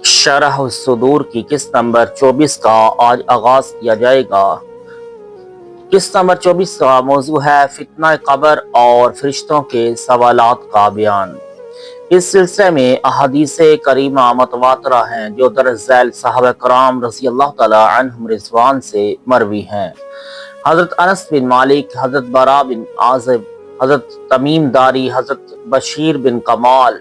شرح الصدور کی قسط نمبر 24 کا آج آغاز کیا جائے گا۔ قسط نمبر 24 کا موضوع ہے فتنہ قبر اور فرشتوں کے سوالات کا بیان۔ اس سلسلے میں احادیث کریمہ متواترہ ہیں جو درج ذیل صحابہ کرام رضی اللہ تعالی عنہم رضوان سے مروی ہیں۔ حضرت انس بن مالک، حضرت برا بن عازب، حضرت تمیم داری، حضرت بشیر بن کمال،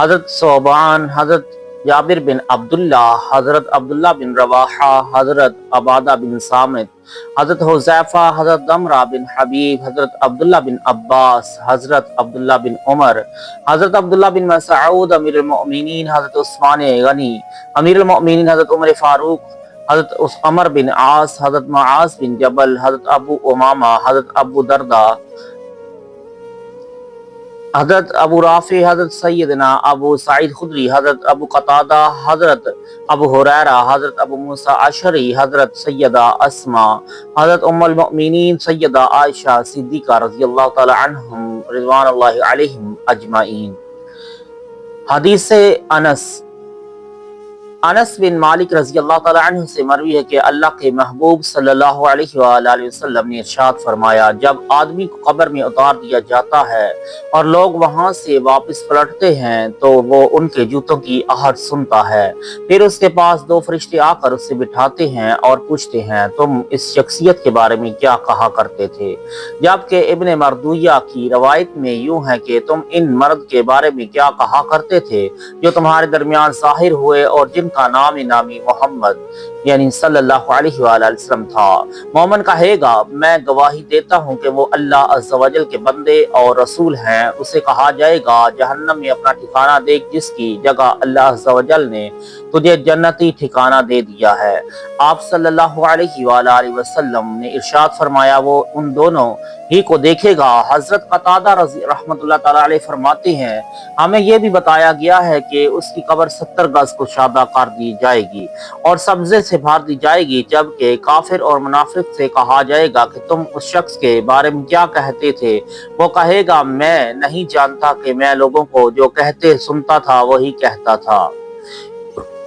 حضرت صوبان، حضرت جابر بن عبداللہ، حضرت عبداللہ بن رواحہ، حضرت عبادہ بن سامت، حضرت حذیفہ، حضرت دمرہ بن حبیب، حضرت عبداللہ بن عباس، حضرت عبداللہ بن عمر، حضرت عبداللہ بن مسعود امیر المؤمنین، حضرت عثمان غنی امیر المؤمنین، حضرت عمر فاروق، حضرت عمر بن عاص، حضرت معاذ بن جبل، حضرت ابو امامہ، حضرت ابو دردہ، حضرت ابو رافع، حضرت سیدنا ابو سعید خدری، حضرت ابو قتادہ، حضرت ابو ہریرہ، حضرت ابو موسیٰ اشعری، حضرت سیدہ اسماء، حضرت ام المؤمنین سیدہ عائشہ صدیقہ رضی اللہ تعالی عنہم رضوان اللہ علیہم اجمعین۔ حدیث انس بن مالک رضی اللہ تعالی عنہ سے مروی ہے کہ اللہ کے محبوب صلی اللہ علیہ وآلہ وسلم نے ارشاد فرمایا، جب آدمی کو قبر میں اتار دیا جاتا ہے اور لوگ وہاں سے واپس پلٹتے ہیں تو وہ ان کے جوتوں کی آہٹ سنتا ہے۔ پھر اس کے پاس دو فرشتے آ کر اسے بٹھاتے ہیں اور پوچھتے ہیں، تم اس شخصیت کے بارے میں کیا کہا کرتے تھے؟ جبکہ ابن مردویہ کی روایت میں یوں ہے کہ تم ان مرد کے بارے میں کیا کہا کرتے تھے جو تمہارے درمیان ظاہر ہوئے اور جن کا نامی محمد یعنی صلی اللہ علیہ وآلہ وسلم تھا۔ مومن کہے گا، میں گواہی دیتا ہوں کہ وہ اللہ عز و جل کے بندے اور رسول ہیں۔ اسے کہا جائے گا، جہنم میں اپنا ٹھکانہ دیکھ جس کی جگہ اللہ عز و جل نے تجھے جنتی ٹھکانہ دے دیا ہے۔ آپ صلی اللہ علیہ وآلہ وسلم نے ارشاد فرمایا، وہ ان دونوں ہی کو دیکھے گا۔ حضرت قتادہ رحمۃ اللہ تعالی علیہ فرماتے ہیں، ہمیں یہ بھی بتایا گیا ہے کہ اس کی قبر 70 گز کشادہ کر دی جائے گی اور سبزے سے بھر دی جائے گی، جبکہ کافر اور منافق سے کہا جائے گا کہ تم اس شخص کے بارے میں کیا کہتے تھے؟ وہ کہے گا، میں نہیں جانتا کہ میں لوگوں کو جو کہتے سنتا تھا وہی کہتا تھا۔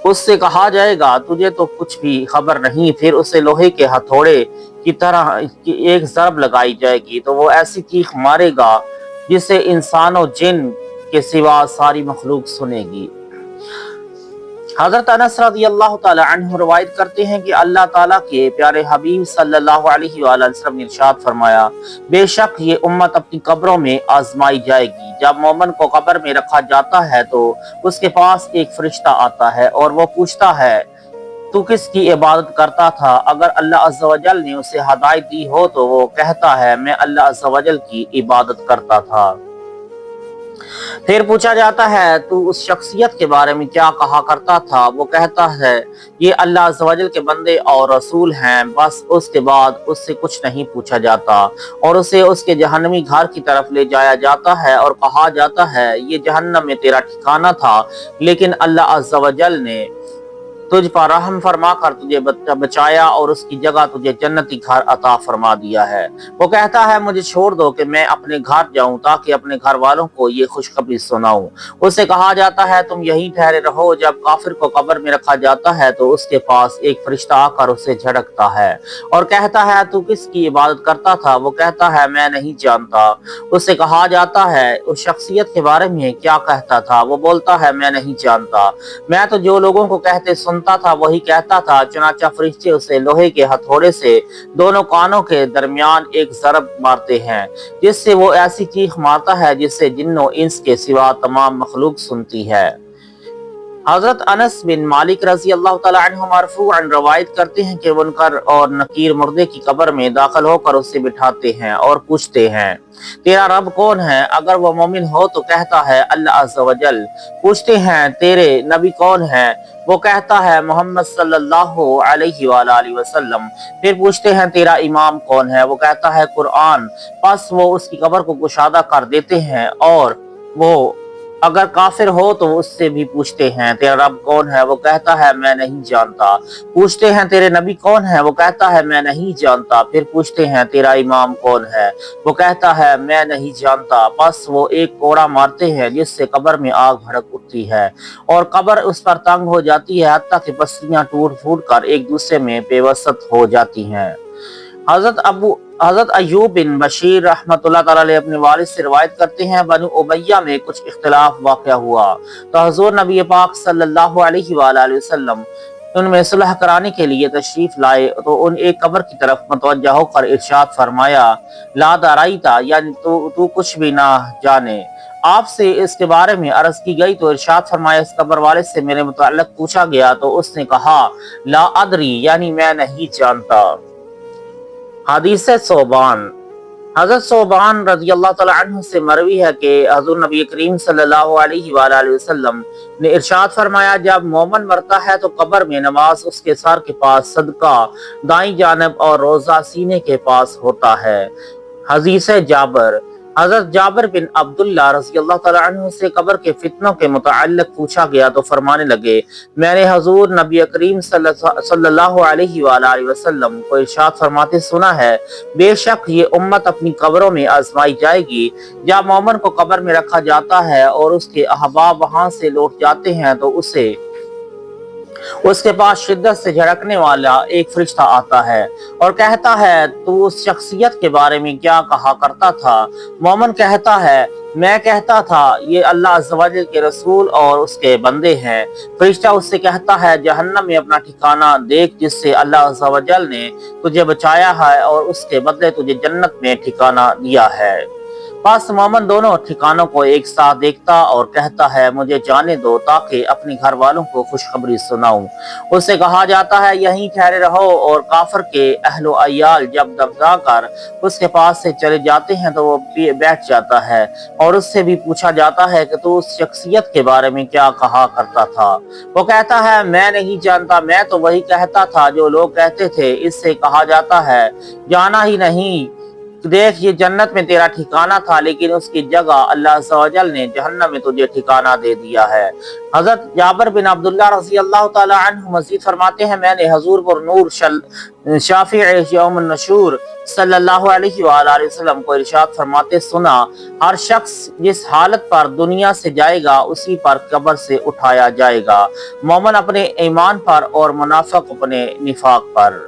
اس سے کہا جائے گا، تجھے تو کچھ بھی خبر نہیں۔ پھر اسے لوہے کے ہتھوڑے کی طرح ایک ضرب لگائی جائے گی تو وہ ایسی چیخ مارے گا جسے انسان و جن کے سوا ساری مخلوق سنے گی۔ حضرت انس رضی اللہ تعالی عنہ روایت کرتے ہیں کہ اللہ تعالیٰ کے پیارے حبیب صلی اللہ علیہ وآلہ وسلم نے ارشاد فرمایا، بے شک یہ امت اپنی قبروں میں آزمائی جائے گی۔ جب مومن کو قبر میں رکھا جاتا ہے تو اس کے پاس ایک فرشتہ آتا ہے اور وہ پوچھتا ہے، تو کس کی عبادت کرتا تھا؟ اگر اللہ عز و جل نے اسے ہدایت دی ہو تو وہ کہتا ہے، میں اللہ عز و جل کی عبادت کرتا تھا۔ پھر پوچھا جاتا ہے، تو اس شخصیت کے بارے میں کیا کہا کرتا تھا؟ وہ کہتا ہے، یہ اللہ عز و جل کے بندے اور رسول ہیں۔ بس اس کے بعد اس سے کچھ نہیں پوچھا جاتا اور اسے اس کے جہنمی گھر کی طرف لے جایا جاتا ہے اور کہا جاتا ہے، یہ جہنم میں تیرا ٹھکانہ تھا، لیکن اللہ عز و جل نے تجھ پر رحم فرما کر تجھے بچایا اور اس کی جگہ تجھے جنتی گھر عطا فرما دیا ہے۔ وہ کہتا ہے، مجھے چھوڑ دو کہ میں اپنے گھر جاؤں تاکہ اپنے گھر والوں کو یہ خوشخبری سناؤں۔ اسے کہا جاتا ہے، تم یہیں ٹھہرے رہو۔ جب کافر کو قبر میں رکھا جاتا ہے تو اس کے پاس ایک فرشتہ آ کر اسے جھڑکتا ہے اور کہتا ہے، تو کس کی عبادت کرتا تھا؟ وہ کہتا ہے، میں نہیں جانتا۔ اسے کہا جاتا ہے، اس شخصیت کے بارے میں کیا کہتا تھا؟ وہ بولتا ہے، میں نہیں جانتا، میں تو جو لوگوں کو کہتے سنتا تھا وہی کہتا تھا۔ چنانچہ فرشتے اسے لوہے کے ہتھوڑے سے دونوں کانوں کے درمیان ایک ضرب مارتے ہیں جس سے وہ ایسی چیخ مارتا ہے جس سے جن و انس کے سوا تمام مخلوق سنتی ہے۔ حضرت انس بن مالک رضی اللہ تعالی عنہ مرفوعا روایت کرتے ہیں کہ منکر اور نکیر مردے کی قبر میں داخل ہو کر اسے بٹھاتے ہیں اور پوچھتے ہیں، تیرا رب کون ہے؟ اگر وہ مومن ہو تو کہتا ہے، اللہ عز و جل۔ پوچھتے ہیں، تیرے نبی کون ہے؟ وہ کہتا ہے، محمد صلی اللہ علیہ وآلہ وسلم۔ پھر پوچھتے ہیں، تیرا امام کون ہے؟ وہ کہتا ہے، قرآن۔ پس وہ اس کی قبر کو کشادہ کر دیتے ہیں اور وہ अगर काफिर हो तो उससे भी पूछते हैं तेरा रब कौन है, वो कहता है मैं नहीं जानता। पूछते हैं तेरे नबी कौन है, वो कहता है मैं नहीं जानता। फिर पूछते हैं तेरा इमाम कौन है, वो कहता है मैं नहीं जानता। बस वो एक कोड़ा मारते हैं जिससे कब्र में आग भड़क उठती है और कब्र उस पर तंग हो जाती है, हत्ता कि पसलियां टूट फूट कर एक दूसरे में पेवसत हो जाती हैं। हजरत अयूब बिन बशीर रहमतुल्लाह ताला अलैह अपने वालिद से रिवायत करते हैं, बनु उमैया में कुछ इख्तिलाफ वाक़या हुआ तो हजूर नबी पाक सल्लल्लाहु अलैहि वसल्लम उनमें सुलह कराने के लिए तशरीफ लाए तो उन एक कब्र की तरफ मुतवज्जा होकर इरशाद फरमाया, ला दराइता, यानी तू कुछ भी ना जाने। आपसे इसके बारे में अर्ज की गई तो इरशाद फरमाया, इस कब्र वाले से मेरे मुताल्लिक पूछा गया तो उसने कहा ला अदरी, यानी मैं नहीं जानता। हदीस सोबान, हज़रत सोबान रज़ी अल्लाह तआला अन्हु से मरवी है कि हज़ूर नबी करीम सल्लल्लाहु अलैहि वसल्लम ने इरशाद फरमाया, जब मोमन मरता है तो कब्र में नमाज उसके सर के पास, सदका दाईं जानब और रोज़ा सीने के पास होता है। हदीस जाबर, हजरत जाबिर बिन अब्दुल्ला रज़ी अल्लाह तआला अन्हु से कब्र के फितनों के मुताल्लिक पूछा गया तो फरमाने लगे, मैंने हजूर नबी करीम सल्लल्लाहु अलैहि वसल्लम को इरशाद फरमाते सुना है, बेशक ये उम्मत अपनी कब्रों में आजमाई जाएगी। जब मोमन को कब्र में रखा जाता है और उसके अहबाब वहां से लौट जाते हैं तो उसके पास शिद्दत से झड़कने वाला एक फरिश्ता आता है और कहता है, तू उस शख्सियत के बारे में क्या कहा करता था? मोमन कहता है, मैं कहता था ये अल्लाह अज़्ज़ व जल के रसूल और उसके बंदे हैं। फरिश्ता उससे कहता है, जहन्नम में अपना ठिकाना देख जिससे अल्लाह अज़्ज़ व जल ने तुझे बचाया है और उसके बदले तुझे जन्नत में ठिकाना दिया है। बस मोमन दोनों ठिकानों को एक साथ देखता और कहता है, मुझे जाने दो ताकि अपने घर वालों को खुशखबरी सुनाऊं। उससे कहा जाता है, यहीं ठहरे रहो। और काफिर के अहलो अयाल जब दबदा कर उसके पास से चले जाते हैं तो वो बैठ जाता है और उससे भी पूछा जाता है कि तू उस शख्सियत के बारे में क्या कहा करता था? वो कहता है, मैं नहीं जानता, मैं तो वही कहता था जो लोग कहते थे। इससे कहा जाता है, जाना ही नहीं, देख ये जन्नत में तेरा ठिकाना था लेकिन उसकी जगह अल्लाह सवजल ने जहन्नम में तुझे ठिकाना दे दिया है। हजरत जाबिर बिन अब्दुल्ला रज़ी अल्लाह तआला अन्हु मज़ीद फरमाते हैं, मैंने हजूर पर नूर शाफ़िई यौम नशूर सल्लल्लाहु अलैहि वसल्लम को इरशाद फरमाते सुना, हर शख्स जिस हालत पर दुनिया से जाएगा उसी पर कब्र से उठाया जाएगा, मोमन अपने ईमान पर और मुनाफिक अपने निफाक पर।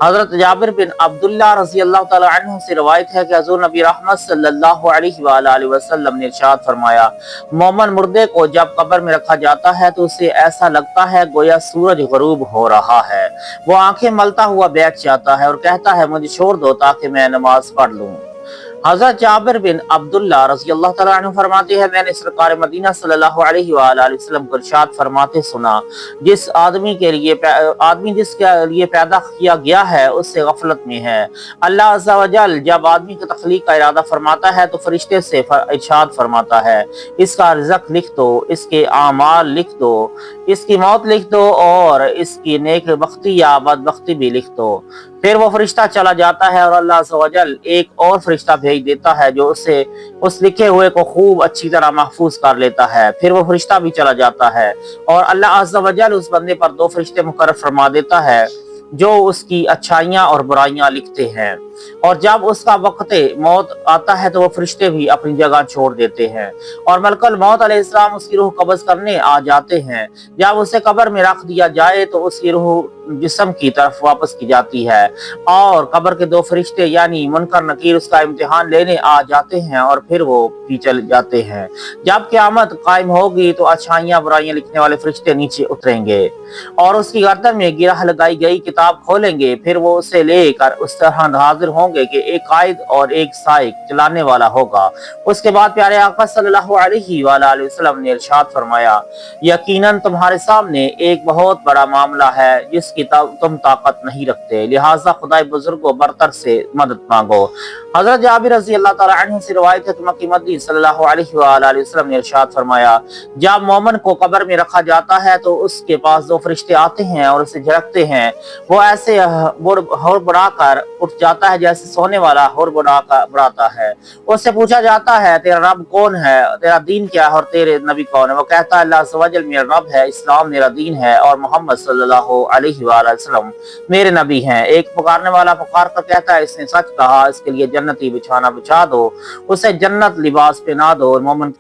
हजरत जाबिर बिन अब्दुल्ला रज़ी अल्लाह तआला अन्हु से रवायत है कि हज़ूर नबी रहमत सल्लल्लाहु अलैहि वसल्लम ने इरशाद फरमाया, मोमन मुर्दे को जब कब्र में रखा जाता है तो उसे ऐसा लगता है गोया सूरज गरूब हो रहा है। वो आंखें मलता हुआ बैठ जाता है और कहता है, मुझे छोड़ दो ताकि मैं नमाज पढ़ लूं। हज़रत जाबिर बिन अब्दुल्ला रज़ी अल्लाह तआला अन्हु फरमाते हैं, मैंने सरकार मदीना सल्लल्लाहु अलैहि वसल्लम को इरशाद फरमाते सुना, आदमी जिसके लिए पैदा किया गया है उससे गफलत में है। अल्लाह अज़्ज़ व जल जब आदमी की तख्लीक का इरादा फरमाता है तो फरिश्ते से इरशाद फरमाता है, इसका रिज़्क़ लिख दो, इसके आमाल लिख दो, इसकी मौत लिख दो और इसकी नेक बख्ती या बदबख्ती भी लिख दो। फिर वो फरिश्ता चला जाता है और अल्लाह अज़्ज़ व जल एक और फरिश्ता भेज देता है जो उस लिखे हुए को खूब अच्छी तरह महफूज कर लेता है। फिर वो फरिश्ता भी चला जाता है और अल्लाह अज़्ज़ व जल उस बंदे पर दो फरिश्ते मुकर्रर फरमा देता है जो उसकी अच्छाइयाँ और बुराइयाँ लिखते हैं। और जब उसका वक्त मौत आता है तो वो फरिश्ते भी अपनी जगह छोड़ देते हैं और मलकुल मौत अलैहिस्सलाम उसकी रूह कब्ज़ करने आ जाते हैं। जब उसे कब्र में रख दिया जाए तो उसकी रूह जिस्म की तरफ वापस की जाती है और कब्र के दो फरिश्ते यानी मुनकर नकीर उसका इम्तिहान लेने आ जाते हैं और फिर वो भी चले जाते हैं। जब क़यामत कायम होगी तो अच्छाइयाँ बुराइयाँ लिखने वाले फरिश्ते नीचे उतरेंगे और उसकी गर्दन में गिरह लगाई गई किताब खोलेंगे। फिर वो उसे लेकर उस तरह हाजिर होंगे कि एक कायद और एक साइक चलाने वाला होगा। उसके बाद प्यारे आका सल्लल्लाहु अलैहि वसल्लम ने इरशाद फरमाया, यकीनन तुम्हारे सामने एक बहुत बड़ा मामला है जिसकी तुम ताकत नहीं रखते, लिहाजा खुदाई बुजुर्गों बरतर से मदद मांगो। हजरत जाबिर रज़ी अल्लाह तआला अन्हु से रवायत है कि मक्की मदनी सल्लल्लाहु अलैहि वसल्लम ने इरशाद फरमाया, जब मोमन को कब्र में रखा जाता है तो उसके पास दो फरिश्ते आते हैं और उसे झड़कते हैं। वो ऐसे बढ़ा कर उठ जाता है جیسے سونے والا ہر بڑھاتا ہے۔ اس سے پوچھا جاتا ہے تیرا رب کون ہے، تیرا دین کیا ہے اور تیرے نبی کون ہے؟ وہ کہتا ہے اللہ عز و جل میرا رب ہے، اسلام میرا دین ہے اور محمد صلی اللہ علیہ وآلہ وسلم میرے نبی ہیں۔ ایک پکارنے والا پکار کر کہتا ہے اس نے سچ کہا، اس کے لیے جنتی بچھانا بچھا دو، اسے جنت لباس پہنا دو۔ اور مومن